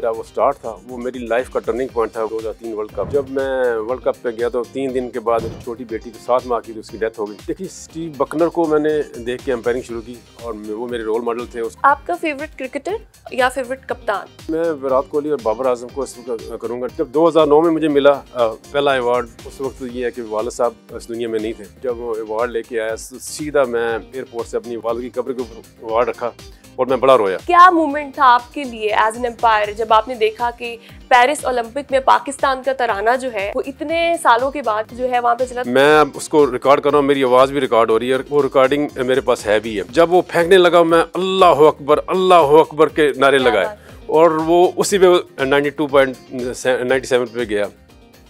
मेरा वो स्टार्ट था वो मेरी लाइफ का टर्निंग पॉइंट था 2003 वर्ल्ड कप। जब मैं वर्ल्ड कप पे गया तो 3 दिन के बाद छोटी बेटी तो 7 माह की थी, उसकी डेथ हो गई। देखिए स्टीव बकनर को मैंने देख के एम्पायरिंग शुरू की और वो मेरे रोल मॉडल थे। आपका फेवरेट क्रिकेटर या फेवरेट कप्तान? मैं विराट कोहली और बाबर आजम को करूँगा। जब 2009 में मुझे मिला पहला अवार्ड, उस वक्त ये है कि वालिद साहब इस दुनिया में नहीं थे। जब वो अवार्ड लेके आया सीधा मैं एयरपोर्ट से अपनी वालिद की कब्र के ऊपर अवार्ड रखा और मैं बड़ा रोया। क्या मोमेंट था आपके लिए एज एन एम्पायर जब आपने देखा कि पेरिस ओलंपिक में पाकिस्तान का तराना जो है वो इतने सालों के बाद जो है वहाँ पे चला? मैं उसको रिकॉर्ड कर रहा हूँ, मेरी आवाज़ भी रिकॉर्ड हो रही है, वो रिकॉर्डिंग मेरे पास है भी है। जब वो फेंकने लगा मैं अल्लाह अकबर के नारे लगाए और वो उसी पे 92.97 पे गया।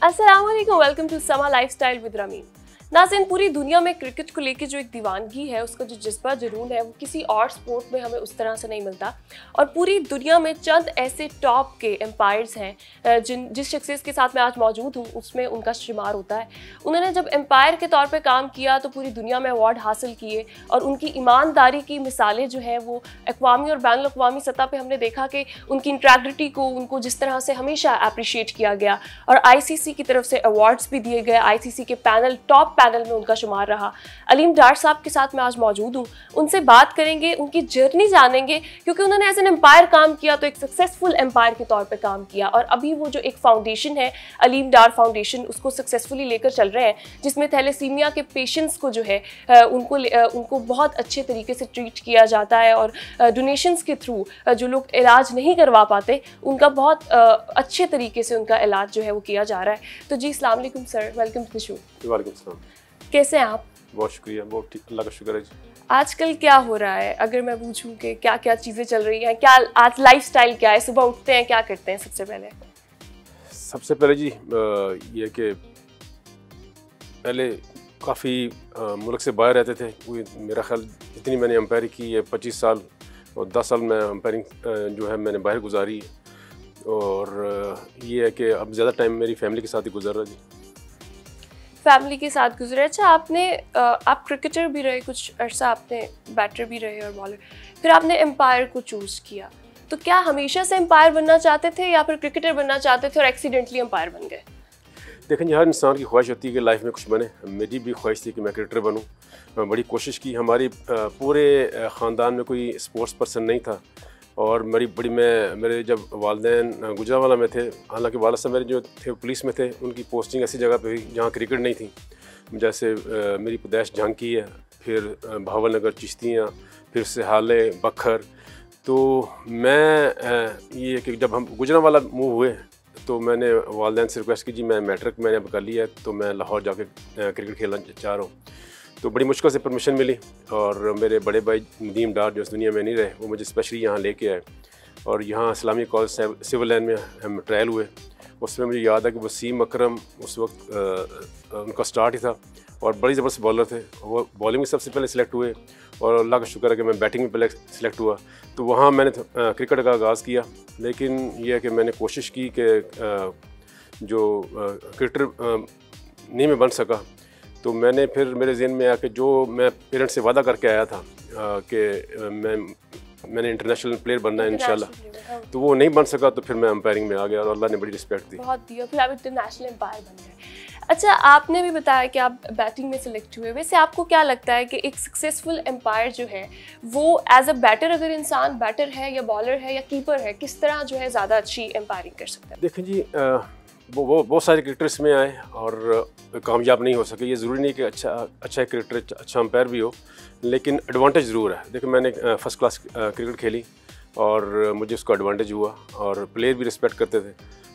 अस्सलाम वालेकुम, वेलकम टू समा लाइफस्टाइल विद रमीन। नाज़रीन, पूरी दुनिया में क्रिकेट को लेके जो एक दीवानगी है, उसका जो जज्बा जुनून है, वो किसी और स्पोर्ट में हमें उस तरह से नहीं मिलता। और पूरी दुनिया में चंद ऐसे टॉप के एम्पायर्स हैं जिस शख्सियत के साथ मैं आज मौजूद हूँ उसमें उनका शुमार होता है। उन्होंने जब एम्पायर के तौर पे काम किया तो पूरी दुनिया में अवार्ड हासिल किए और उनकी ईमानदारी की मिसालें जो हैं वो अक़वामी और बैनुल अक़वामी सतह पर हमने देखा कि उनकी इंटेग्रिटी को, उनको जिस तरह से हमेशा अप्रिशिएट किया गया और ICC की तरफ से अवार्ड्स भी दिए गए। ICC के टॉप पैनल में उनका शुमार रहा। अलीम डार साहब के साथ मैं आज मौजूद हूँ, उनसे बात करेंगे, उनकी जर्नी जानेंगे, क्योंकि उन्होंने एज एन एम्पायर काम किया तो एक सक्सेसफुल एम्पायर के तौर पे काम किया और अभी वो जो एक फाउंडेशन है अलीम डार फाउंडेशन, उसको सक्सेसफुली लेकर चल रहे हैं, जिसमें थैलेसीमिया के पेशेंट्स को जो है उनको बहुत अच्छे तरीके से ट्रीट किया जाता है और डोनेशंस के थ्रू जो लोग इलाज नहीं करवा पाते उनका बहुत अच्छे तरीके से उनका इलाज जो है वो किया जा रहा है। तो जी अस्सलाम वालेकुम sir, welcome to the show. वालेकुम सलाम। कैसे हैं आप? बहुत शुक्रिया, बहुत ठीक, अल्लाह का शुक्र है जी। आजकल क्या हो रहा है, अगर मैं पूछूं कि क्या क्या चीज़ें चल रही हैं, क्या आज लाइफस्टाइल क्या है, सुबह उठते हैं क्या करते हैं सबसे पहले जी ये कि पहले काफ़ी मुल्क से बाहर रहते थे। मेरा ख्याल जितनी मैंने एम्पायरिंग की है 25 साल और 10 साल में एम्पायरिंग जो है मैंने बाहर गुजारी है और ये है कि अब ज़्यादा टाइम मेरी फैमिली के साथ ही गुजर रहा जी। फैमिली के साथ गुजरे। अच्छा, आप क्रिकेटर भी रहे कुछ अरसा, आपने बैटर भी रहे और बॉलर, फिर आपने एम्पायर को चूज़ किया, तो क्या हमेशा से एम्पायर बनना चाहते थे या फिर क्रिकेटर बनना चाहते थे और एक्सीडेंटली एम्पायर बन गए? देखें, हर इंसान की ख्वाहिश होती है कि लाइफ में कुछ बने। मेरी भी ख्वाहिश थी कि मैं क्रिकेटर बनूं। मैं बड़ी कोशिश की। हमारी पूरे ख़ानदान में कोई स्पोर्ट्स पर्सन नहीं था और मेरे जब वालिदैन गुजरांवाला में थे, हालांकि वालिद साहब मेरे जो थे पुलिस में थे, उनकी पोस्टिंग ऐसी जगह पे हुई जहाँ क्रिकेट नहीं थी। जैसे मेरी पैदाइश झांकी है, फिर भावल नगर चिश्तियाँ, फिर सिहाले बखर। तो मैं ये कि जब हम गुजरांवाला मूव हुए तो मैंने वालिदैन से रिक्वेस्ट की, जी मैं मैट्रिक मैंने अब कर लिया है तो मैं लाहौर जाके क्रिकेट खेलना चाह रहा हूँ। तो बड़ी मुश्किल से परमिशन मिली और मेरे बड़े भाई नदीम डार जो इस दुनिया में नहीं रहे, वो मुझे स्पेशली यहाँ लेके आए और यहाँ इस्लामी कॉलेज सिविल लाइन में हम ट्रायल हुए। उसमें मुझे याद है कि वसीम अकरम उस वक्त उनका स्टार्ट ही था और बड़ी ज़बरदस्त बॉलर थे। वो बॉलिंग में सबसे पहले सिलेक्ट हुए और अल्लाह का शुक्र है कि मैं बैटिंग में पहले सिलेक्ट हुआ। तो वहाँ मैंने क्रिकेट का आगाज़ किया, लेकिन यह है कि मैंने कोशिश की कि जो क्रिकेटर नहीं मैं बन सका। तो मैंने फिर मेरे ज़हन में आया कि जो मैं पेरेंट्स से वादा करके आया था कि मैंने इंटरनेशनल प्लेयर बनना है इंशाल्लाह, तो वो नहीं बन सका। तो फिर मैं एम्पायरिंग में आ गया और अल्लाह ने बड़ी रिस्पेक्ट दी, बहुत दिया, फिर आप इंटरनेशनल एम्पायर बन गए। अच्छा, आपने भी बताया कि आप बैटिंग में सिलेक्ट हुए। वैसे आपको क्या लगता है कि एक सक्सेसफुल एम्पायर जो है वो एज अ बैटर, अगर इंसान बैटर है या बॉलर है या कीपर है, किस तरह जो है ज़्यादा अच्छी एम्पायरिंग कर सकता है? देखें जी, वो बहुत सारे क्रिकेटर्स में आए और कामयाब नहीं हो सके। ये ज़रूरी नहीं कि अच्छा क्रिकेटर अच्छा अंपायर भी हो, लेकिन एडवांटेज ज़रूर है। देखिए, मैंने फ़र्स्ट क्लास क्रिकेट खेली और मुझे उसका एडवांटेज हुआ और प्लेयर भी रिस्पेक्ट करते थे।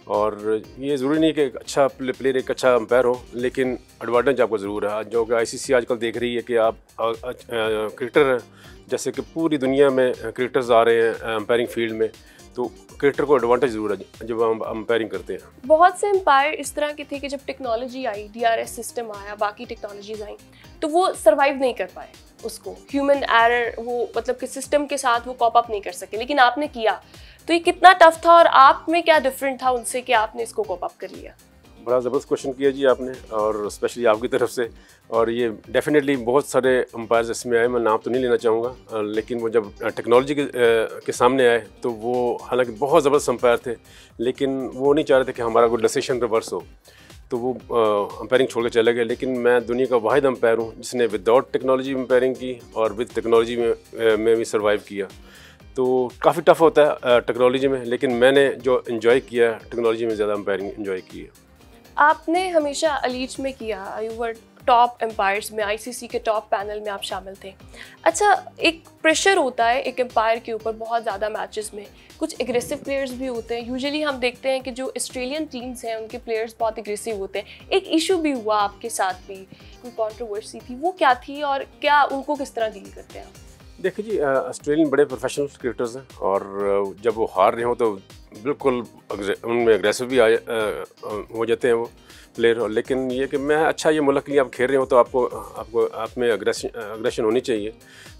और ये ज़रूरी नहीं कि अच्छा प्लेयर एक अच्छा अंपायर हो, लेकिन एडवांटेज आपको ज़रूर है। जो कि ICC आजकल देख रही है कि आप क्रिकेटर हैं, जैसे कि पूरी दुनिया में क्रिकेटर्स आ रहे हैं अंपायरिंग फील्ड में, तो क्रिकेटर को एडवांटेज ज़रूर है जब हम अंपायरिंग करते हैं। बहुत से एम्पायर इस तरह के थे कि जब टेक्नोलॉजी आई, DRS सिस्टम आया, बाकी टेक्नोलॉजीज आई, तो वो सर्वाइव नहीं कर पाए। उसको ह्यूमन एरर, वो मतलब कि सिस्टम के साथ वो कॉप अप नहीं कर सके, लेकिन आपने किया। तो ये कितना टफ था और आप में क्या डिफरेंट था उनसे कि आपने इसको कॉप अप कर लिया? बड़ा ज़बरदस्त क्वेश्चन किया जी आपने, और स्पेशली आपकी तरफ से। और ये डेफिनेटली बहुत सारे अंपायर्स इसमें आए, मैं नाम तो नहीं लेना चाहूँगा, लेकिन वो जब टेक्नोलॉजी के सामने आए तो वो हालांकि बहुत ज़बरदस्त अंपायर थे, लेकिन वो नहीं चाह रहे थे कि हमारा कोई डिसीजन रिवर्स हो, तो वो अंपायरिंग छोड़ के चले गए। लेकिन मैं दुनिया का वाहिद अंपायर हूँ जिसने विदाउट टेक्नोलॉजी अंपायरिंग की और विद टेक्नोलॉजी में भी सर्वाइव किया। तो काफ़ी टफ होता है टेक्नोलॉजी में, लेकिन मैंने जो इन्जॉय किया टेक्नोलॉजी में ज़्यादा अंपायरिंग इन्जॉय की है। आपने हमेशा अलीज में किया, यू वर टॉप एम्पायर्स में, आईसीसी के टॉप पैनल में आप शामिल थे। अच्छा, एक प्रेशर होता है एक एम्पायर के ऊपर बहुत ज़्यादा मैचेस में, कुछ एग्रेसिव प्लेयर्स भी होते हैं। यूजुअली हम देखते हैं कि जो ऑस्ट्रेलियन टीम्स हैं उनके प्लेयर्स बहुत एग्रेसिव होते हैं। एक इशू भी हुआ आपके साथ भी, कोई कंट्रोवर्सी थी, वो क्या थी और क्या उनको किस तरह डील करते हैं? देखिए जी, ऑस्ट्रेलियन बड़े प्रोफेशनल क्रिकेटर्स हैं, और जब वो हार रहे हो तो बिल्कुल उनमें एग्रेसिव भी हो जाते हैं वो प्लेयर। और लेकिन ये कि मैं अच्छा ये मुल्क के लिए आप खेल रहे हो तो आपको आप में अग्रेशन होनी चाहिए।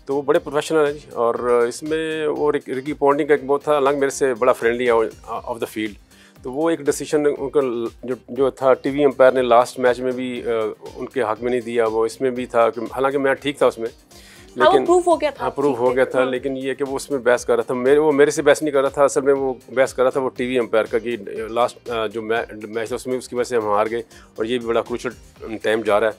तो वो बड़े प्रोफेशनल हैं जी। और इसमें वो रिकी पॉन्टिंग का एक बहुत था, अलग मेरे से बड़ा फ्रेंडली ऑफ द फील्ड। तो वो एक डिसीजन उनका जो था टीवी एम्पायर ने लास्ट मैच में भी उनके हक में नहीं दिया, वो इसमें भी था कि हालांकि मैं ठीक था उसमें, लेकिन प्रूफ हो गया था। प्रूफ हो गया था। लेकिन ये कि वो उसमें बहस कर रहा था, वो मेरे से बहस नहीं कर रहा था, असल में वो बहस कर रहा था वो टीवी एम्पायर का कि लास्ट जो मैच था उसमें उसकी वजह से हम हार गए और ये भी बड़ा क्रूशियल टाइम जा रहा है,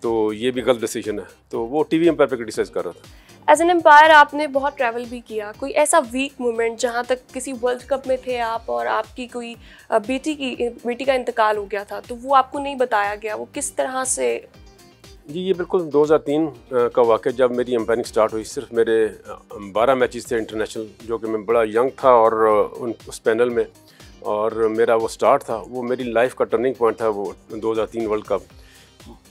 तो ये भी गलत डिसीजन है। तो वो टीवी एम्पायर पे क्रिटिसाइज कर रहा था। एज एन एम्पायर आपने बहुत ट्रैवल भी किया, कोई ऐसा वीक मोमेंट जहाँ तक किसी वर्ल्ड कप में थे आप और आपकी कोई बेटी का इंतकाल हो गया था, तो वो आपको नहीं बताया गया, वो किस तरह से? जी ये बिल्कुल 2003 का वाक़या, जब मेरी एम्पायरिंग स्टार्ट हुई। सिर्फ मेरे 12 मैचेस थे इंटरनेशनल, जो कि मैं बड़ा यंग था और उस पैनल में, और मेरा वो स्टार्ट था, वो मेरी लाइफ का टर्निंग पॉइंट था वो 2003 वर्ल्ड कप।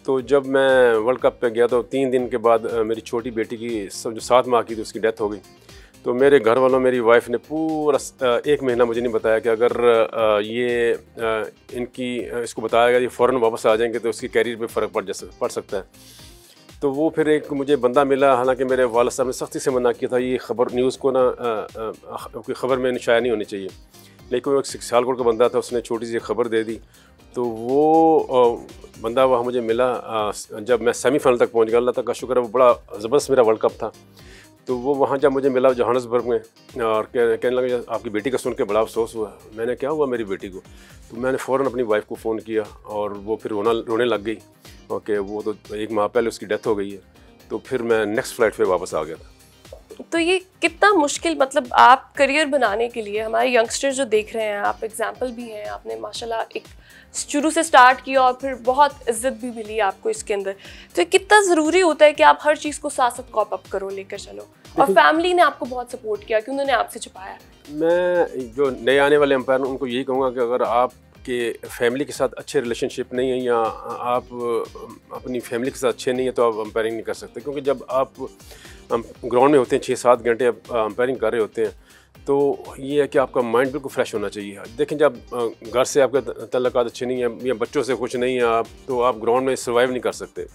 तो जब मैं वर्ल्ड कप पे गया तो 3 दिन के बाद मेरी छोटी बेटी की जो 7 माह की थी उसकी डेथ हो गई। तो मेरे घर वालों, मेरी वाइफ ने पूरा 1 महीना मुझे नहीं बताया कि अगर इसको बताया गया ये फ़ौरन वापस आ जाएंगे तो उसकी कैरियर पे फ़र्क पड़ सकता है। तो वो फिर एक मुझे बंदा मिला, हालांकि मेरे वालिद साहब ने सख्ती से मना किया था ये खबर न्यूज़ को ना खबर में शाया नहीं होनी चाहिए, लेकिन वो एक सियालकोट का बंदा था, उसने छोटी सी खबर दे दी। तो वो बंदा वहाँ मुझे मिला जब मैं सेमीफाइनल तक पहुँच गया। अल्लाह तक का शुक्र है, वो बड़ा ज़बरदस्त मेरा वर्ल्ड कप था। तो वो वहाँ जब मुझे मिला जोहान्सबर्ग में, और कहने लगा आपकी बेटी का सुन के बड़ा अफसोस हुआ। मैंने क्या हुआ मेरी बेटी को? तो मैंने फ़ौरन अपनी वाइफ को फ़ोन किया और वो फिर रोने लग गई। ओके, वो तो 1 माह पहले उसकी डेथ हो गई है। तो फिर मैं नेक्स्ट फ़्लाइट पे वापस आ गया था। तो ये कितना मुश्किल, मतलब आप करियर बनाने के लिए, हमारे यंगस्टर जो देख रहे हैं, आप एग्जाम्पल भी हैं, आपने माशाल्लाह एक शुरू से स्टार्ट किया और फिर बहुत इज्जत भी मिली आपको इसके अंदर। तो ये कितना ज़रूरी होता है कि आप हर चीज़ को साथ साथ कॉप अप करो, लेकर चलो, और फैमिली ने आपको बहुत सपोर्ट किया कि उन्होंने आपसे छुपाया? मैं जो नए आने वाले एम्पायर उनको यही कहूँगा कि अगर आपके फैमिली के साथ अच्छे रिलेशनशिप नहीं है या आप अपनी फैमिली के साथ अच्छे नहीं है तो आप अंपायरिंग नहीं कर सकते। क्योंकि जब आप ग्राउंड में होते हैं 6-7 घंटे अंपायरिंग कर रहे होते हैं, तो ये है कि आपका माइंड बिल्कुल फ्रेश होना चाहिए। देखें, जब घर से आपके तल्लुकात अच्छे नहीं हैं या बच्चों से खुश नहीं हैं आप, तो आप ग्राउंड में सर्वाइव नहीं कर सकते।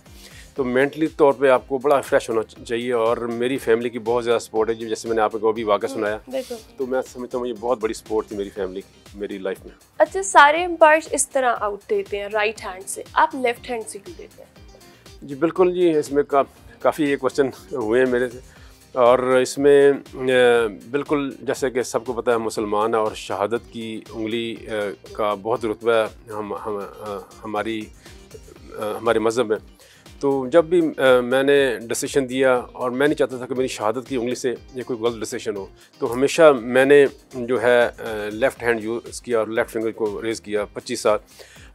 तो मेंटली तौर पे आपको बड़ा फ्रेश होना चाहिए। और मेरी फैमिली की बहुत ज़्यादा सपोर्ट है, जैसे मैंने आपको अभी वाक़या सुनाया, तो मैं समझता हूँ ये बहुत बड़ी सपोर्ट थी मेरी फैमिली की मेरी लाइफ में। अच्छा, सारे एम्पायर्स इस तरह आउट देते हैं राइट हैंड से, आप लेफ्ट हैंड से क्यों देते हैं? जी बिल्कुल जी, इसमें काफ़ी ये क्वेश्चन हुए हैं मेरे से, और इसमें बिल्कुल जैसे कि सबको पता है मुसलमान है और शहादत की उंगली का बहुत रुतबा है हमारे मज़हब में। तो जब भी मैंने डिसीजन दिया, और मैं नहीं चाहता था कि मेरी शहादत की उंगली से ये कोई गलत डिसीजन हो, तो हमेशा मैंने जो है लेफ़्ट हैंड यूज़ किया और लेफ़्ट फिंगर को रेज़ किया 25 साल।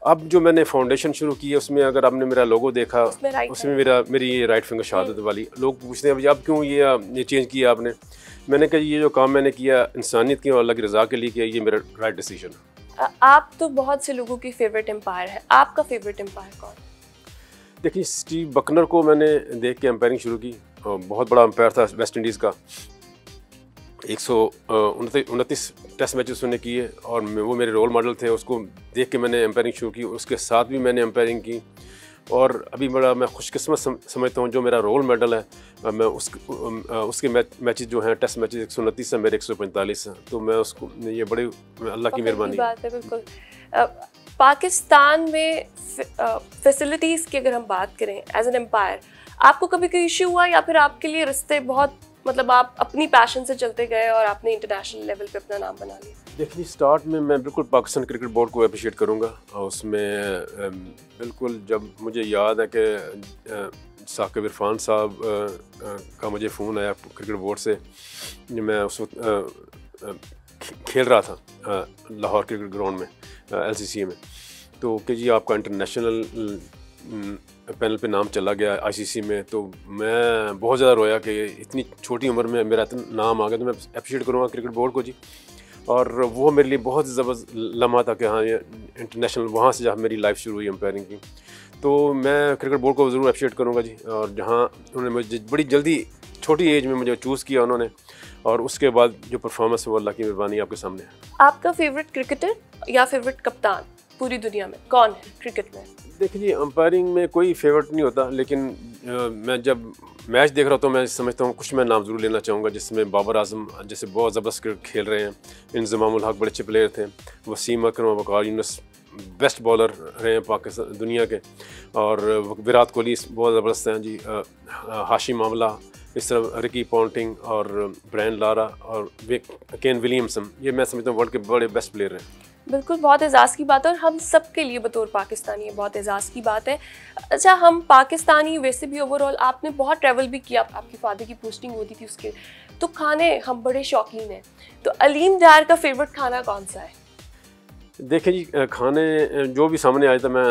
अब जो मैंने फाउंडेशन शुरू की है उसमें अगर आपने मेरा लोगो देखा, उसमें मेरी ये राइट फिंगर शहादत वाली। लोग पूछते हैं अभी आप क्यों ये चेंज किया आपने? मैंने कहा ये जो काम मैंने किया इंसानियत की और अल्लाह की रज़ा के लिए किया, ये मेरा राइट डिसीजन है। आप तो बहुत से लोगों की फेवरेट एम्पायर है, आपका फेवरेट एम्पायर कौन? देखिए, स्टीव बकनर को मैंने देख के एम्पायरिंग शुरू की, बहुत बड़ा एम्पायर था वेस्ट इंडीज़ का। 129 टेस्ट मैचेस उसने किए और वो मेरे रोल मॉडल थे। उसको देख के मैंने एम्पायरिंग शुरू की, उसके साथ भी मैंने एम्पायरिंग की। और अभी बड़ा मैं खुशकिस्मत समझता हूँ जो मेरा रोल मॉडल है, मैं उसके मैचेस जो हैं टेस्ट मैचेस 129 है, मेरे 145 हैं। तो मैं उसको, ये बड़ी अल्लाह की मेहरबानी बात है। बिल्कुल पाकिस्तान में फैसिलिटीज़ की अगर हम बात करें एज एन एम्पायर, आपको कभी कोई इशू हुआ या फिर आपके लिए रिश्ते बहुत मतलब आप अपनी पैशन से चलते गए और आपने इंटरनेशनल लेवल पे अपना नाम बना लिया? देखिए, स्टार्ट में मैं बिल्कुल पाकिस्तान क्रिकेट बोर्ड को अप्रिशिएट करूँगा। और उसमें बिल्कुल जब मुझे याद है कि साकिब इरफान साहब का मुझे फ़ोन आया क्रिकेट बोर्ड से, मैं उस वक्त खेल रहा था लाहौर क्रिकेट ग्राउंड में LCC में, तो कि जी आपका इंटरनेशनल पैनल पे नाम चला गया ICC में। तो मैं बहुत ज़्यादा रोया कि इतनी छोटी उम्र में मेरा इतना नाम आ गया। तो मैं अप्रिशिएट करूँगा क्रिकेट बोर्ड को जी। और वो मेरे लिए बहुत ज़बरदस्त लम्हा था कि हाँ, ये इंटरनेशनल, वहाँ से जहाँ मेरी लाइफ शुरू हुई एम्पायरिंग की। तो मैं क्रिकेट बोर्ड को ज़रूर अप्रिशिएट करूँगा जी। और जहाँ उन्होंने मुझे बड़ी जल्दी छोटी एज में मुझे चूज़ किया उन्होंने, और उसके बाद जो परफॉर्मेंस है वो अल्लाह की मेहरबानी आपके सामने है। आपका फेवरेट क्रिकेटर या फेवरेट कप्तान पूरी दुनिया में कौन है क्रिकेट में? देखिए जी, अंपायरिंग में कोई फेवरेट नहीं होता, लेकिन मैं जब मैच देख रहा हूँ तो मैं समझता हूँ कुछ मैं नाम ज़रूर लेना चाहूँगा, जिसमें बाबर आजम जैसे बहुत ज़बरदस्त क्रिकेट खेल रहे हैं, इंज़माम उल हक बड़े अच्छे प्लेयर थे, वसीम अकरम, वक़ार यूनुस बेस्ट बॉलर रहे हैं पाकिस्तान दुनिया के, और विराट कोहली बहुत ज़बरदस्त हैं जी, हाशिम आमला, इस तरह रिकी पॉन्टिंग और ब्रायन लारा और केन विलियमसन, ये मैं समझता हूँ वर्ल्ड के बड़े बेस्ट प्लेयर हैं। बिल्कुल, बहुत एजाज़ की बात है और हम सब के लिए बतौर पाकिस्तानी ये बहुत एजाज़ की बात है। अच्छा, हम पाकिस्तानी वैसे भी ओवरऑल आपने बहुत ट्रैवल भी किया, आपकी फादर की पोस्टिंग होती थी उसके, तो खाने हम बड़े शौकीन हैं। तो अलीम डार का फेवरेट खाना कौन सा है? देखिए जी, खाने जो भी सामने आए तो मैं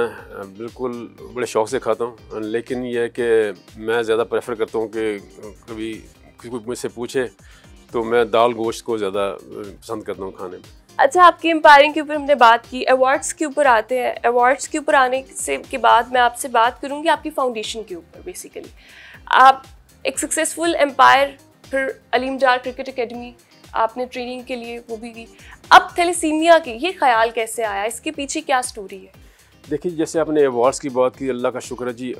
बिल्कुल बड़े शौक़ से खाता हूँ, लेकिन यह है कि मैं ज़्यादा प्रेफर करता हूँ कि कभी कोई मुझसे पूछे तो मैं दाल गोश्त को ज़्यादा पसंद करता हूँ खाने में। अच्छा, आपकी एम्पायरिंग के ऊपर हमने बात की, अवार्ड्स के ऊपर आते हैं। अवार्ड्स के ऊपर आने से के बाद मैं आपसे बात करूँगी आपकी फाउंडेशन के ऊपर। बेसिकली आप एक सक्सेसफुल एम्पायर, फिर अलीम डार क्रिकेट एकेडमी आपने ट्रेनिंग के लिए वो भी की, अब थैलेसीमिया की ये ख्याल कैसे आया, इसके पीछे क्या स्टोरी है? देखिए, जैसे आपने अवार्ड्स की बात की, अल्लाह का शुक्र है जी,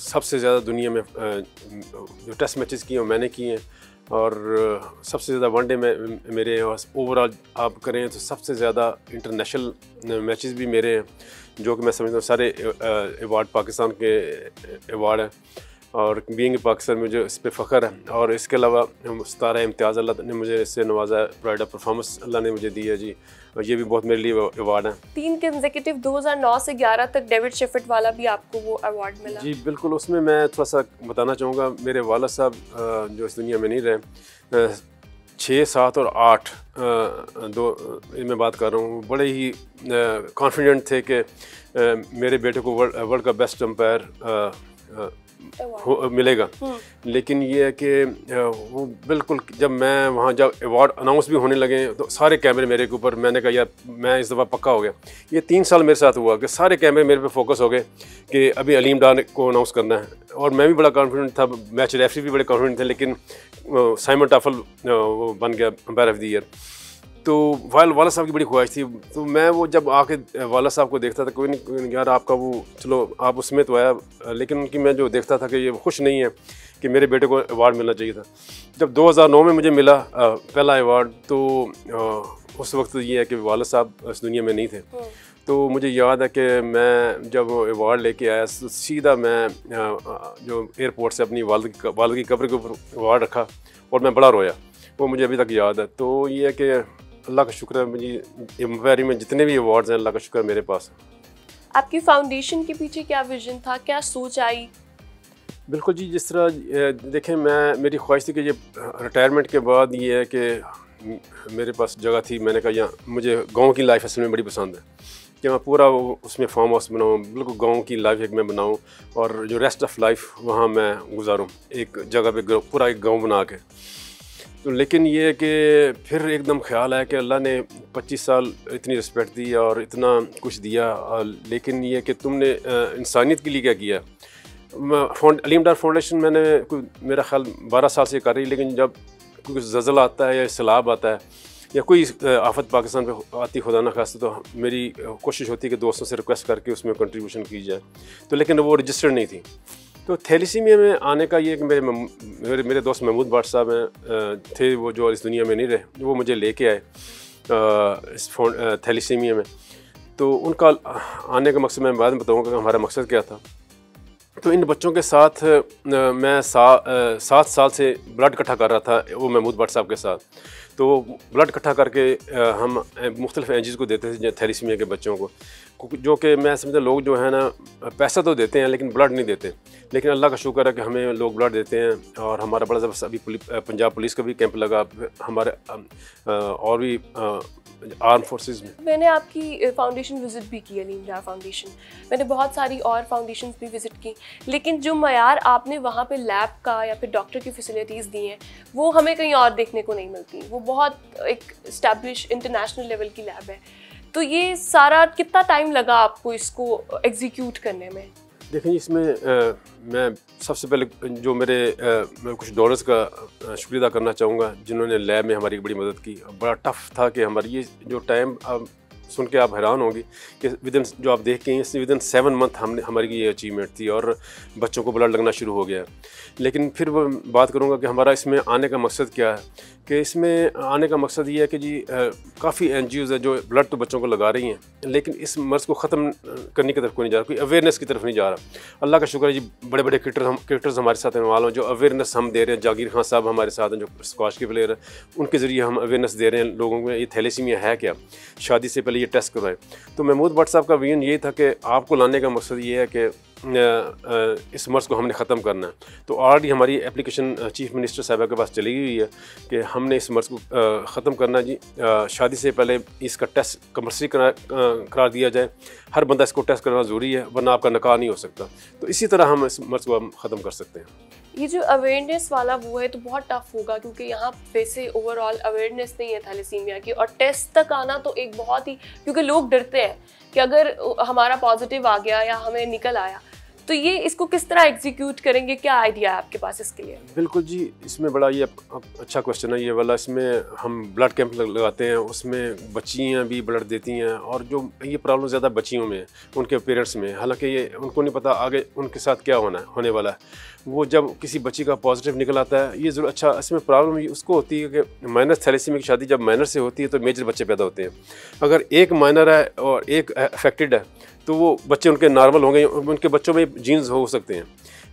सबसे ज़्यादा दुनिया में जो टेस्ट मैचेस किए हैं मैंने किए हैं, और सबसे ज़्यादा वनडे में मेरे, और ओवरऑल आप करें तो सबसे ज़्यादा इंटरनेशनल मैचेस भी मेरे हैं, जो कि मैं समझता हूँ सारे अवार्ड पाकिस्तान के अवार्ड हैं, और बीइंग पाकिस्तान मुझे इस पर फ़ख्र है। और इसके अलावा सितारा इम्तियाज़ अल्लाह ने मुझे इससे नवाजा है, प्राइड ऑफ परफॉर्मेंस अल्लाह ने मुझे दी है जी, और ये भी बहुत मेरे लिए अवार्ड है। 3 कंसेक्यूटिव 2009 से 11 तक डेविड शेफर्ड वाला भी आपको वो अवार्ड मिला? जी बिल्कुल, उसमें मैं थोड़ा सा बताना चाहूँगा। मेरे वाला साहब जो इस दुनिया में नहीं रहे, 6, 7 और 8 दो मैं बात कर रहा हूँ, बड़े ही कॉन्फिडेंट थे कि मेरे बेटे को वर्ल्ड का बेस्ट एम्पायर मिलेगा। लेकिन ये है कि वो बिल्कुल, जब मैं वहाँ जब अवार्ड अनाउंस भी होने लगे तो सारे कैमरे मेरे के ऊपर, मैंने कहा यार मैं इस दफ़ा पक्का हो गया। ये 3 साल मेरे साथ हुआ कि सारे कैमरे मेरे पे फोकस हो गए कि अभी अलीम डार को अनाउंस करना है, और मैं भी बड़ा कॉन्फिडेंट था, मैच रेफरी भी बड़े कॉन्फिडेंट थे, लेकिन साइमन टाफल वो बन गया एम्पायर ऑफ द ईयर। तो वाला साहब की बड़ी ख्वाहिश थी, तो मैं वो जब आके वाला साहब को देखता था, कोई नहीं यार आपका वो, चलो आप उसमें तो आया, लेकिन उनकी मैं जो देखता था कि ये खुश नहीं है कि मेरे बेटे को अवार्ड मिलना चाहिए था। जब 2009 में मुझे मिला पहला अवार्ड, तो उस वक्त ये है कि वाला साहब इस दुनिया में नहीं थे। तो मुझे याद है कि मैं जब अवार्ड लेके आया, सीधा मैं जो एयरपोर्ट से अपनी वालिद की कब्र के ऊपर अवार्ड रखा, और मैं बड़ा रोया, वो मुझे अभी तक याद है। तो ये है कि अल्लाह का शुक्र है, मुझे एम्पायरिंग में जितने भी अवार्ड्स हैं अल्लाह का शुक्र है मेरे पास। आपकी फाउंडेशन के पीछे क्या विजन था, क्या सोच आई? बिल्कुल जी, जिस तरह देखें, मेरी ख्वाहिश थी कि ये रिटायरमेंट के बाद ये है कि मेरे पास जगह थी, मैंने कहा यहाँ मुझे गांव की लाइफ असल में बड़ी पसंद है कि मैं पूरा उसमें फार्म हाउस बनाऊँ, बिल्कुल गांव की लाइफ एक मैं बनाऊँ, और जो रेस्ट ऑफ लाइफ वहाँ मैं गुजारूँ एक जगह पे, पूरा एक गाँव बना के। तो लेकिन ये है कि फिर एकदम ख्याल आया कि अल्लाह ने 25 साल इतनी रिस्पेक्ट दी और इतना कुछ दिया, लेकिन ये कि तुमने इंसानियत के लिए क्या किया। अलीम डार फाउंडेशन मैंने मेरा ख्याल 12 साल से कर रही, लेकिन जब कोई ज़लज़ल आता है या सैलाब आता है या कोई आफत पाकिस्तान पे आती खुदा न खास्ता, तो मेरी कोशिश होती है कि दोस्तों से रिक्वेस्ट करके उसमें कंट्रीब्यूशन की जाए, तो लेकिन वो रजिस्टर्ड नहीं थी। तो थैलेसीमिया में आने का ये कि मेरे दोस्त महमूद भट्ट साहब हैं थे, वो जो इस दुनिया में नहीं रहे, वो मुझे लेके आए इस थैलेसीमिया में। तो उनका आने का मकसद मैं बाद में बताऊँगा कि हमारा मकसद क्या था। तो इन बच्चों के साथ मैं 7 साल से ब्लड इकट्ठा कर रहा था, वो महमूद भट्ट साहब के साथ। तो ब्लड इकट्ठा करके हम मुख्तलिफ एनजीओ को देते थे थैलेसीमिया के बच्चों को, जो कि मैं समझता लोग जो है ना पैसा तो देते हैं लेकिन ब्लड नहीं देते। लेकिन अल्लाह का शुक्र है कि हमें लोग ब्लड देते हैं। और हमारा बड़ा ज़बरदस्त अभी पंजाब पुलिस का भी कैंप लगा, हमारे और भी आर्म फोर्सेस में। मैंने आपकी फाउंडेशन विज़िट भी की, अलीम डार फाउंडेशन। मैंने बहुत सारी और फाउंडेशंस भी विज़िट की, लेकिन जो मयार आपने वहाँ पे लैब का या फिर डॉक्टर की फैसिलिटीज़ दी हैं वो हमें कहीं और देखने को नहीं मिलती। वो बहुत एक इस्टेब्लिश इंटरनेशनल लेवल की लैब है। तो ये सारा कितना टाइम लगा आपको इसको एग्जीक्यूट करने में? देखें, इसमें मैं सबसे पहले जो मेरे मैं कुछ डोनर्स का शुक्रिया अदा करना चाहूँगा जिन्होंने लैब में हमारी बड़ी मदद की। बड़ा टफ़ था कि हमारी ये जो टाइम सुन के आप हैरान होंगे कि विदिन जो आप देख के हैं विदिन 7 मंथ हमारी ये अचीवमेंट थी और बच्चों को ब्लड लगना शुरू हो गया। लेकिन फिर वो बात करूँगा कि हमारा इसमें आने का मकसद क्या है। कि इसमें आने का मकसद ये है कि जी काफ़ी एनजीओज़ है जो ब्लड तो बच्चों को लगा रही हैं, लेकिन इस मर्ज़ को ख़त्म करने की तरफ को नहीं जा रहा, कोई अवेयरनेस की तरफ नहीं जा रहा। अल्लाह का शुक्र है जी, बड़े बड़े क्रिकेटर्स हमारे साथ इन्वॉल्व हैं जो अवेयरनेस हम दे रहे हैं। जागीर खान साहब हमारे साथ हैं जो स्क्वाश के प्लेयर हैं, उनके ज़रिए हम अवेयरनेस दे रहे हैं लोगों को ये थैलेसीमिया है क्या, शादी से पहले ये टेस्ट करवाएं। तो महमूद भट्ट साहब का विजन ये था कि आपको लाने का मकसद ये है कि इस मर्ज़ को हमने ख़त्म करना है। तो ऑलरेडी हमारी एप्लीकेशन चीफ मिनिस्टर साहब के पास चली हुई है कि हमने इस मर्ज़ को ख़त्म करना जी। शादी से पहले इसका टेस्ट कंपल्सरी करार दिया जाए। हर बंदा इसको टेस्ट करना ज़रूरी है, वरना आपका निकाह नहीं हो सकता। तो इसी तरह हम इस मर्ज़ को हम ख़त्म कर सकते हैं। ये जो अवेयरनेस वाला वो है तो बहुत टफ होगा, क्योंकि यहाँ वैसे ओवरऑल अवेयरनेस नहीं है थैलेसीमिया की, और टेस्ट तक आना तो एक बहुत ही, क्योंकि लोग डरते हैं कि अगर हमारा पॉजिटिव आ गया या हमें निकल आया तो ये इसको किस तरह एग्जीक्यूट करेंगे, क्या आइडिया है आपके पास इसके लिए? बिल्कुल जी, इसमें बड़ा ये अच्छा क्वेश्चन है ये वाला। इसमें हम ब्लड कैंप लगाते हैं, उसमें बच्चियाँ भी ब्लड देती हैं और जो ये प्रॉब्लम ज़्यादा बच्चियों में है, उनके पेरेंट्स में। हालांकि ये उनको नहीं पता आगे उनके साथ क्या होने वाला है। वो जब किसी बच्ची का पॉजिटिव निकल आता है ये ज़रूर अच्छा। इसमें प्रॉब्लम उसको होती है कि माइनर थैलेसीमिया की शादी जब माइनर से होती है तो मेजर बच्चे पैदा होते हैं। अगर एक माइनर है और एक अफेक्टेड है तो वो बच्चे उनके नॉर्मल होंगे, उनके बच्चों में जीन्स हो सकते हैं।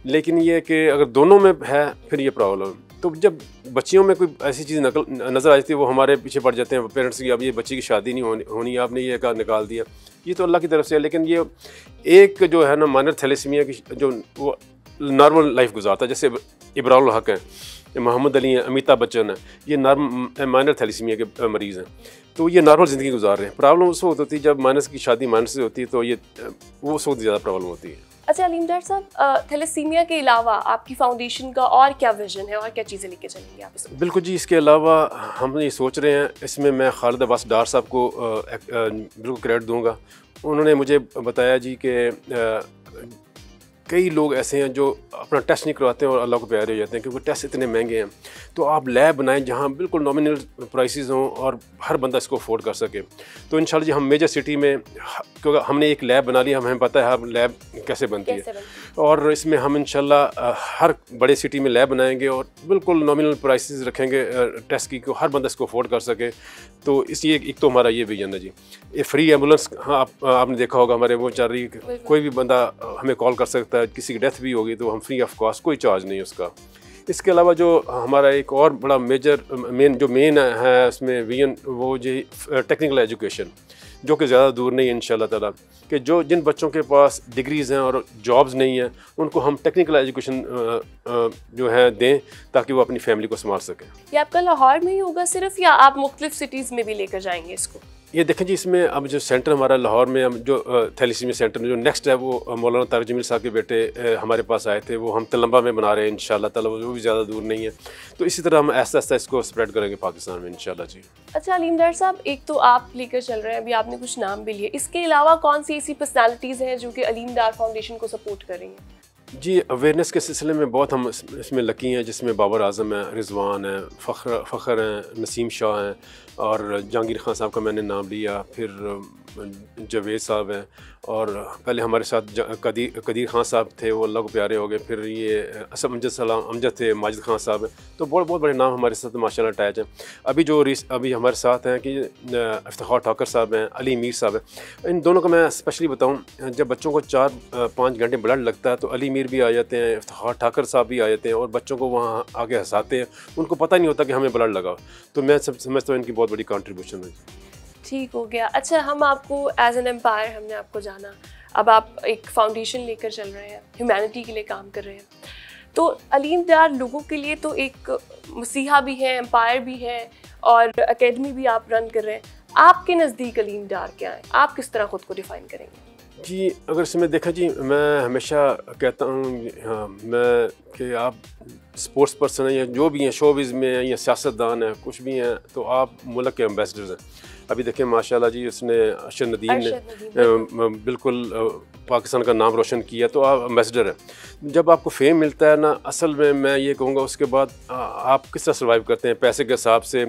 लेकिन ये कि अगर दोनों में है फिर ये प्रॉब्लम। तो जब बच्चियों में कोई ऐसी चीज़ नज़र आ जाती है वो हमारे पीछे पड़ जाते हैं पेरेंट्स की, अब ये बच्ची की शादी नहीं होनी आपने ये का निकाल दिया। ये तो अल्लाह की तरफ से है। लेकिन ये एक जो है ना माइनर थैलेसीमिया की जो वो नॉर्मल लाइफ गुजारता है, जैसे इब्रारुल हक हैं, मोहम्मद अली हैं, अमिताभ बच्चन हैं, ये माइनर थैलेसीमिया के मरीज़ हैं। तो ये नॉर्मल ज़िंदगी गुजार रहे हैं। प्रॉब्लम उस वक्त होती है जब माइनस की शादी माइनस से होती है, तो ये वो उस वक्त ज़्यादा प्रॉब्लम होती है। अच्छा अलीम डार साहब, थैलेसीमिया के अलावा आपकी फाउंडेशन का और क्या विजन है और क्या चीज़ें लेके चलेंगे आप इसमें? बिल्कुल जी, इसके अलावा हम ये सोच रहे हैं, इसमें मैं खालिद अब्बास डार साहब को बिल्कुल क्रेडिट दूँगा। उन्होंने मुझे बताया जी कि कई लोग ऐसे हैं जो अपना टेस्ट नहीं करवाते हैं और अल्लाह को प्यारे हो जाते हैं क्योंकि टेस्ट इतने महंगे हैं। तो आप लैब बनाएं जहां बिल्कुल नॉमिनल प्राइसेस हों और हर बंदा इसको अफोर्ड कर सके। तो इंशाल्लाह जी हम मेजर सिटी में, क्योंकि हमने एक लैब बना लिया, हमें पता है हम लैब कैसे बनती है, और इसमें हम इंशाल्लाह हर बड़े सिटी में लैब बनाएंगे और बिल्कुल नॉमिनल प्राइसेस रखेंगे टेस्ट की, हर बंदा इसको अफोर्ड कर सके। तो इसलिए एक तो हमारा ये विजन है जी। ये फ्री एम्बुलेंस, हाँ आपने देखा होगा हमारे वो चल रही है, कोई भी बंदा हमें कॉल कर सकता है, किसी की डेथ भी होगी तो हम फ्री ऑफ कॉस्ट, कोई चार्ज नहीं उसका। इसके अलावा जो हमारा एक और बड़ा मेजर मेन है इसमें विजन, वो जी टेक्निकल एजुकेशन, जो कि ज़्यादा दूर नहीं है इंशाल्लाह ताला, कि जिन बच्चों के पास डिग्रीज़ हैं और जॉब्स नहीं हैं उनको हम टेक्निकल एजुकेशन जो है दें ताकि वो अपनी फैमिली को संभाल सकें। ये आपका लाहौर में ही होगा सिर्फ, या आप मुख्तलिफ सिटीज़ में भी लेकर जाएंगे इसको? ये देखें जी, इसमें अब जो सेंटर हमारा लाहौर में, हम जो थैलेसीमिया सेंटर में जो नेक्स्ट है वो मौलाना तारिक जमील साहब के बेटे हमारे पास आए थे, वो हम तलंबा में बना रहे हैं इंशाल्लाह ताला, वो भी ज़्यादा दूर नहीं है। तो इसी तरह हम ऐसा ऐसा इसको स्प्रेड करेंगे पाकिस्तान में इंशाल्लाह जी। अच्छा अलीम डार साहब, एक तो आप लेकर चल रहे हैं, अभी आपने कुछ नाम भी लिए, इसके अलावा कौन सी ऐसी पर्सनैलिटीज़ हैं जो कि अलीम डार फाउंडेशन को सपोर्ट कर रही हैं? जी, अवेयरनेस के सिलसिले में बहुत हम इसमें लकी हैं, जिसमें बाबर आज़म है, रिजवान है, फ़ख्र हैं, नसीम शाह हैं और जहांगीर खान साहब का मैंने नाम लिया, फिर जावेद साहब हैं, और पहले हमारे साथ कदीर खान साहब थे, वो अल्लाह को प्यारे हो गए। फिर ये असम अमजद थे, माजिद खान साहब हैं। तो बहुत बहुत बड़े नाम हमारे साथ माशाल्लाह अटैच हैं। अभी हमारे साथ हैं कि इफ्तिखार ठाकर साहब हैं, अली मीर साहब हैं। इन दोनों को मैं स्पेशली बताऊँ, जब बच्चों को 4-5 घंटे ब्लड लगता है तो अली मीर भी आ जाते हैं, इफ्तिखार ठाकर साहब भी आ जाते हैं और बच्चों को वहाँ आगे हंसाते हैं। उनको पता नहीं होता कि हमें ब्लड लगा। तो मैं समझता हूँ इनकी बहुत बड़ी कंट्रीब्यूशन है। ठीक हो गया। अच्छा, हम आपको एज एन एम्पायर हमने आपको जाना, अब आप एक फाउंडेशन लेकर चल रहे हैं, ह्यूमैनिटी के लिए काम कर रहे हैं। तो अलीम डार लोगों के लिए तो एक मसीहा भी है, एम्पायर भी है, और एकेडमी भी आप रन कर रहे हैं। आपके नज़दीक अलीम डार क्या है? आप किस तरह ख़ुद को डिफ़ाइन करेंगे? जी, अगर इसमें देखा जी, मैं हमेशा कहता हूँ हाँ, मैं कि आप स्पोर्ट्स पर्सन हैं या जो भी हैं, शोबिज़ में हैं या सियासतदान हैं, कुछ भी हैं, तो आप मुल्क के एम्बेसडर्स हैं। अभी देखिए माशाल्लाह जी, उसने अरशद नदीम ने बिल्कुल पाकिस्तान का नाम रोशन किया, तो आप एम्बेसडर हैं। जब आपको फेम मिलता है ना, असल में मैं ये कहूँगा उसके बाद आप किस तरह सर्वाइव करते हैं पैसे के हिसाब से,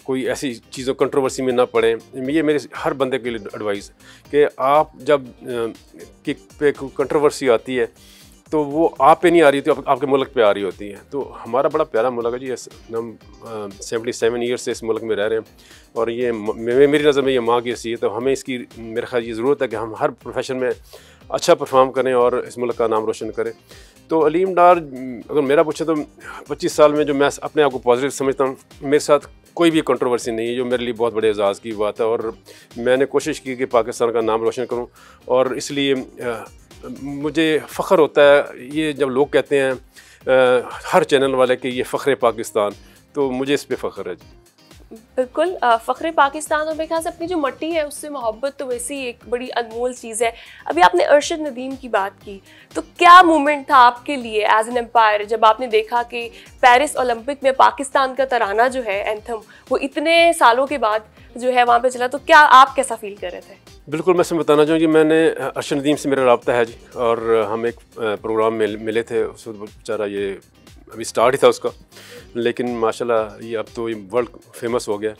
कोई ऐसी चीज़ों कंट्रोवर्सी में ना पड़े। ये मेरे हर बंदे के लिए एडवाइस है कि आप जब पे कंट्रोवर्सी आती है तो वो आप पे नहीं आ रही होती, आपके मुल्क पे आ रही होती है। तो हमारा बड़ा प्यारा मुल्क है जी, हम 77 ईयर से इस मुल्क में रह रहे हैं, और ये मेरी नज़र में ये माँ की हैसियत है। हमें इसकी मेरे ख्याल ये ज़रूरत है कि हम हर प्रोफेशन में अच्छा परफॉर्म करें और इस मुल्क का नाम रोशन करें। तो अलीम डार, अगर मेरा पूछे तो 25 साल में जो मैं अपने आप को पॉजिटिव समझता हूँ, मेरे साथ कोई भी कंट्रोवर्सी नहीं है, जो मेरे लिए बहुत बड़े एजाज़ की बात है। और मैंने कोशिश की कि पाकिस्तान का नाम रोशन करूँ, और इसलिए मुझे फ़ख्र होता है ये जब लोग कहते हैं हर चैनल वाले कि ये फ़ख्र पाकिस्तान, तो मुझे इस पे फ़ख्र है जी। बिल्कुल, फ़ख्र पाकिस्तान, और मेरे ख्याल से अपनी जो मट्टी है उससे मोहब्बत तो वैसे ही एक बड़ी अनमोल चीज़ है। अभी आपने अरशद नदीम की बात की, तो क्या मोमेंट था आपके लिए एज एन एम्पायर जब आपने देखा कि पेरिस ओलंपिक में पाकिस्तान का तराना जो है, एंथम, वो इतने सालों के बाद जो है वहाँ पे चला, तो क्या आप कैसा फील कर रहे थे? बिल्कुल, मैं इसमें बताना चाहूँगी, मैंने अरशद नदीम से मेरा रब्ता है जी, और हम एक प्रोग्राम में मिले थे। उस वक्त बेचारा ये अभी स्टार्ट ही था उसका, लेकिन माशाल्लाह ये अब तो ये वर्ल्ड फेमस हो गया।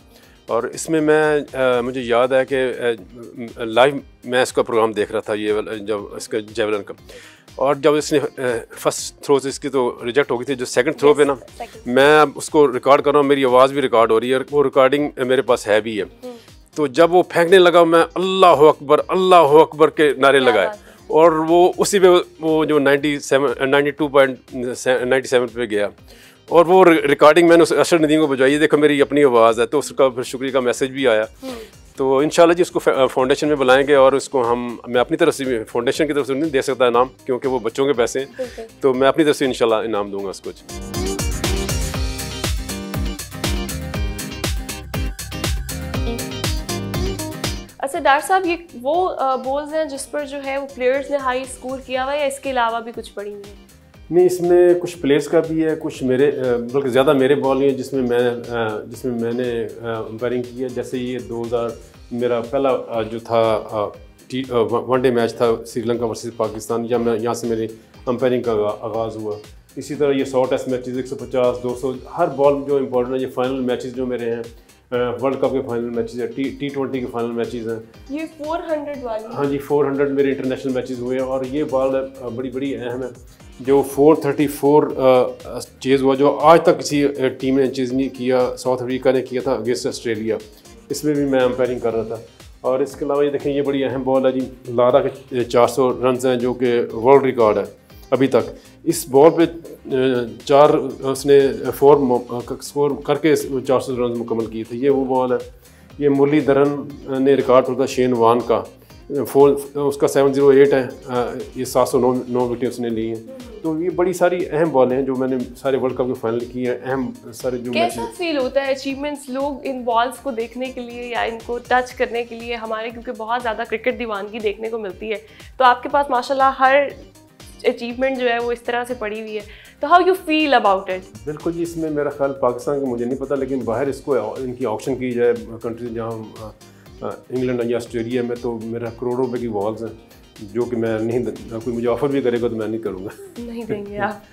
और इसमें मुझे याद है कि लाइव मैं इसका प्रोग्राम देख रहा था, ये जब इसका जेवलिन का, और जब इसने फर्स्ट थ्रो से इसकी तो रिजेक्ट हो गई थी, जो सेकंड थ्रो पे ना मैं उसको रिकॉर्ड कर रहा हूँ, मेरी आवाज़ भी रिकॉर्ड हो रही है, और वो रिकॉर्डिंग मेरे पास है भी है। तो जब वो फेंकने लगा, मैं अल्लाह अकबर के नारे लगाए, और वो उसी पे वो जो 92.97 पे गया, और वो रिकॉर्डिंग मैंने उस अरशद नदीम को बजाई। देखो मेरी अपनी आवाज़ है, तो उसका फिर शुक्रिया का मैसेज भी आया। तो इंशाल्लाह जी उसको फाउंडेशन में बुलाएंगे, और उसको मैं अपनी तरफ से, फाउंडेशन की तरफ से नहीं दे सकता इनाम क्योंकि वो बच्चों के पैसे हैं, तो मैं अपनी तरफ से इंशाल्लाह इनाम दूंगा उसको। अच्छा डार साहब, ये वो बॉल्स हैं जिस पर जो है वो प्लेयर्स ने हाई स्कोर किया हुआ है, या इसके अलावा भी कुछ पड़ी हुई है? नहीं, इसमें कुछ प्लेयर्स का भी है, कुछ मेरे बल्कि ज़्यादा मेरे बॉल हैं जिसमें मैंने अंपायरिंग की है। जैसे ये 2000 मेरा पहला जो था वनडे मैच था श्रीलंका वर्सेस पाकिस्तान, या मैं यहाँ से मेरी अंपायरिंग का आगाज़ हुआ। इसी तरह ये 100 टेस्ट मैचेस, 150, 200, हर बॉल जो इम्पोर्टेंट है। ये फाइनल मैचेस जो मेरे हैं, वर्ल्ड कप के फाइनल मैचेस है, T20 के फाइनल मैचेस हैं। ये 400 वाली? हाँ जी, 400 मेरे इंटरनेशनल मैचेस हुए हैं, और ये बॉल बड़ी अहम है जो 434 चेज़ हुआ, जो आज तक किसी टीम ने चेज़ नहीं किया। साउथ अफ्रीका ने किया था अगेंस्ट ऑस्ट्रेलिया, इसमें भी मैं अंपायरिंग कर रहा था। और इसके अलावा ये देखें, ये बड़ी अहम बॉल है जी, लारा के 400 रन हैं जो कि वर्ल्ड रिकॉर्ड है अभी तक। इस बॉल पे 4 उसने 4 स्कोर करके 400 रन मुकम्मल किए थे। ये वो बॉल है। ये मुरलीधरन ने रिकॉर्ड तोड़ा था शेन वार्न का, उसका 708 है। ये 709 विकेट उसने ली हैं। तो ये बड़ी सारी अहम बॉलें हैं जो मैंने सारे वर्ल्ड कप के फाइनल की हैं। अहम सारे जो कैसा फील होता है अचीवमेंट्स, लोग इन बॉल्स को देखने के लिए या इनको टच करने के लिए, हमारे क्योंकि बहुत ज़्यादा क्रिकेट दीवानगी देखने को मिलती है, तो आपके पास माशाल्लाह हर अचीवमेंट जो है वो इस तरह से पड़ी हुई है, तो how you feel about it? बिल्कुल जी, इसमें मेरा ख्याल पाकिस्तान का मुझे नहीं पता, लेकिन बाहर इसको इनकी ऑप्शन की जाए कंट्री जहाँ इंग्लैंड या ऑस्ट्रेलिया में, तो मेरा करोड़ों रुपए की बॉल्स हैं जो कि मैं नहीं, कोई मुझे ऑफर भी करेगा तो मैं नहीं करूँगा। नहीं देंगे आप?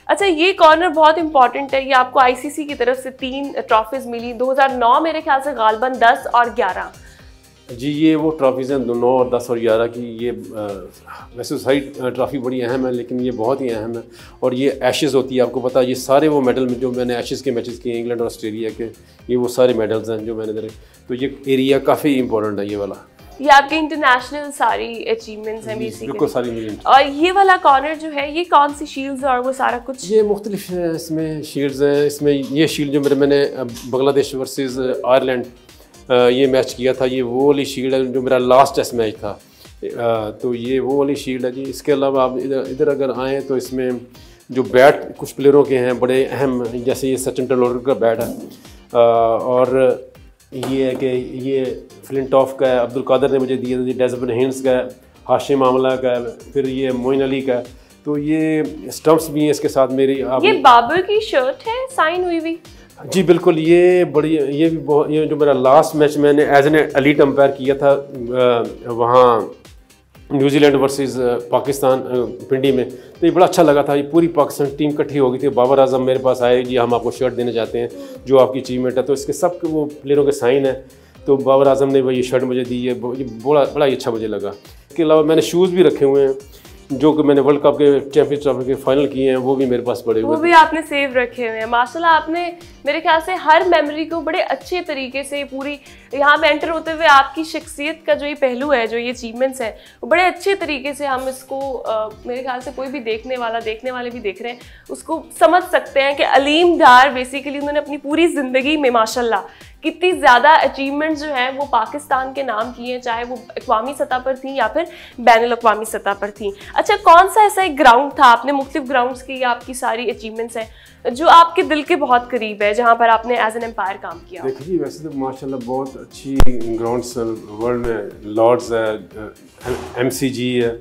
अच्छा, ये कॉर्नर बहुत इंपॉर्टेंट है। ये आपको आईसीसी की तरफ से 3 ट्रॉफीज मिली, 2009 मेरे ख्याल से गालबन 10 और 11। जी, ये वो ट्रॉफीज़ हैं 9 और 10 और 11 की। ये वैसे सारी ट्रॉफ़ी बड़ी अहम है, लेकिन ये बहुत ही अहम है। और ये एशेज़ होती है, आपको पता है, ये सारे वो मेडल जो मैंने एशेज़ के मैचेस किए इंग्लैंड और ऑस्ट्रेलिया के, ये वो सारे मेडल्स हैं जो मैंने इधर। तो ये एरिया काफ़ी इंपॉर्टेंट है ये वाला। ये आपके इंटरनेशनल सारी अचीवमेंट्स हैं बेसिकली। बिल्कुल सारी मेरी। और ये वाला कॉर्नर जो है, ये कौन सी शील्ड्स और वो सारा कुछ? ये मुख्तलिफ इसमें शील्ड्स हैं। इसमें ये शील्ड जो मैंने बांग्लादेश वर्सेस आयरलैंड ये मैच किया था, ये वो वाली शील्ड है जो मेरा लास्ट टेस्ट मैच था। तो ये वो वाली शील्ड है जी। इसके अलावा आप इधर अगर आएँ तो इसमें जो बैट कुछ प्लेयरों के हैं बड़े अहम, जैसे ये सचिन तेंदुलकर का बैट है। और ये है कि ये फ्लिंटॉफ का है, अब्दुल कादर ने मुझे दिया था, डेज़मंड हेंस का है, हाशिम आमला का है, फिर ये मोइन अली का है। तो ये स्टम्प्स भी हैं इसके साथ मेरी। ये बाबर की शर्ट है साइन हुई हुई? जी बिल्कुल, ये बड़ी, ये भी बहुत, ये जो मेरा लास्ट मैच मैंने एज एन एलीट अंपायर किया था वहाँ न्यूजीलैंड वर्सेस पाकिस्तान पिंडी में, तो ये बड़ा अच्छा लगा था। ये पूरी पाकिस्तान टीम इकट्ठी हो गई थी। बाबर आजम मेरे पास आए, जी हम आपको शर्ट देना चाहते हैं जो आपकी अचीवमेंट है। तो इसके सब वो प्लेयरों के साइन है। तो बाबर आजम ने वही शर्ट मुझे दी है, बड़ा ही अच्छा मुझे लगा। इसके अलावा मैंने शूज़ भी रखे हुए हैं जो कि मैंने वर्ल्ड कप के चैंपियंस ट्रॉफी के फाइनल किए हैं, वो भी मेरे पास पड़े हुए हैं। वो भी आपने सेव रखे हुए हैं। माशाल्लाह, आपने मेरे ख्याल से हर मेमोरी को बड़े अच्छे तरीके से पूरी यहाँ पे एंटर होते हुए आपकी शख्सियत का जो ये पहलू है, जो ये अचीवमेंट्स हैं, वो बड़े अच्छे तरीके से हम इसको मेरे ख्याल से कोई भी देखने वाले भी देख रहे हैं, उसको समझ सकते हैं कि अलीम डार बेसिकली उन्होंने अपनी पूरी ज़िंदगी में माशाल्लाह कितनी ज़्यादा अचीवमेंट्स जो हैं वो पाकिस्तान के नाम किए हैं, चाहे वो अक़वामी सतह पर थी या फिर बैनुल-अक़वामी सतह पर थी। अच्छा, कौन सा ऐसा एक ग्राउंड था, आपने मुख्तलिफ ग्राउंड्स की आपकी सारी अचीवमेंट्स हैं, जो आपके दिल के बहुत करीब है, जहाँ पर आपने एज एन एम्पायर काम किया? देखिए, वैसे तो माशाल्लाह बहुत अच्छी ग्राउंड्स वर्ल्ड में, लॉर्ड्स है, MCG है,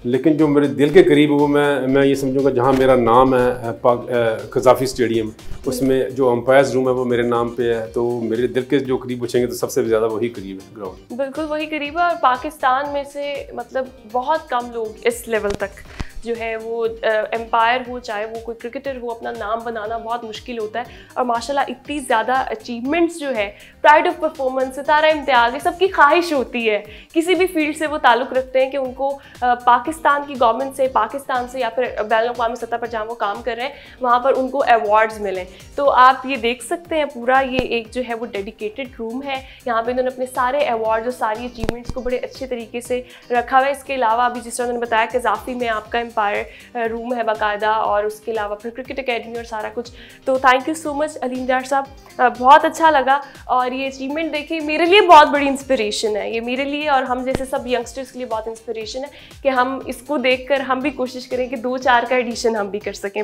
लेकिन जो मेरे दिल के करीब वो मैं ये समझूंगा जहाँ मेरा नाम है कज़ाफ़ी स्टेडियम, उसमें जो अंपायर्स रूम है वो मेरे नाम पे है। तो मेरे दिल के जो करीब पूछेंगे तो सबसे ज़्यादा वही करीब है ग्राउंड। बिल्कुल वही करीब है। और पाकिस्तान में से मतलब बहुत कम लोग इस लेवल तक जो है वो एम्पायर हो, चाहे वो कोई क्रिकेटर हो, अपना नाम बनाना बहुत मुश्किल होता है। और माशाल्लाह इतनी ज़्यादा अचीवमेंट्स जो है, प्राइड ऑफ परफॉर्मेंस, सितारा इम्तियाज़, ये सबकी ख्वाहिश होती है किसी भी फील्ड से वो ताल्लुक़ रखते हैं कि उनको पाकिस्तान की गवर्नमेंट से, पाकिस्तान से या फिर बैनुल-अक़वामी सतह पर जहाँ वो काम कर रहे हैं वहाँ पर उनको अवार्ड्स मिलें। तो आप ये देख सकते हैं पूरा ये एक जो है वो डेडिकेटेड रूम है। यहाँ पर इन्होंने अपने सारे अवार्ड्स और सारी अचीवमेंट्स को बड़े अच्छे तरीके से रखा हुआ है। इसके अलावा अभी जिस तरह उन्होंने बताया कज़ाफ़ी में आपका एम्पायर रूम है बाकायदा, और उसके अलावा फिर क्रिकेट अकेडमी और सारा कुछ। तो thank you so much Aleem Dar साहब, बहुत अच्छा लगा। और ये अचीवमेंट देखिए मेरे लिए बहुत बड़ी इंस्पिरेशन है, ये मेरे लिए और हम जैसे सब यंगस्टर्स के लिए बहुत इंस्पिरेशन है कि हम इसको देखकर हम भी कोशिश करें कि 2-4 का एडिशन हम भी कर सकें।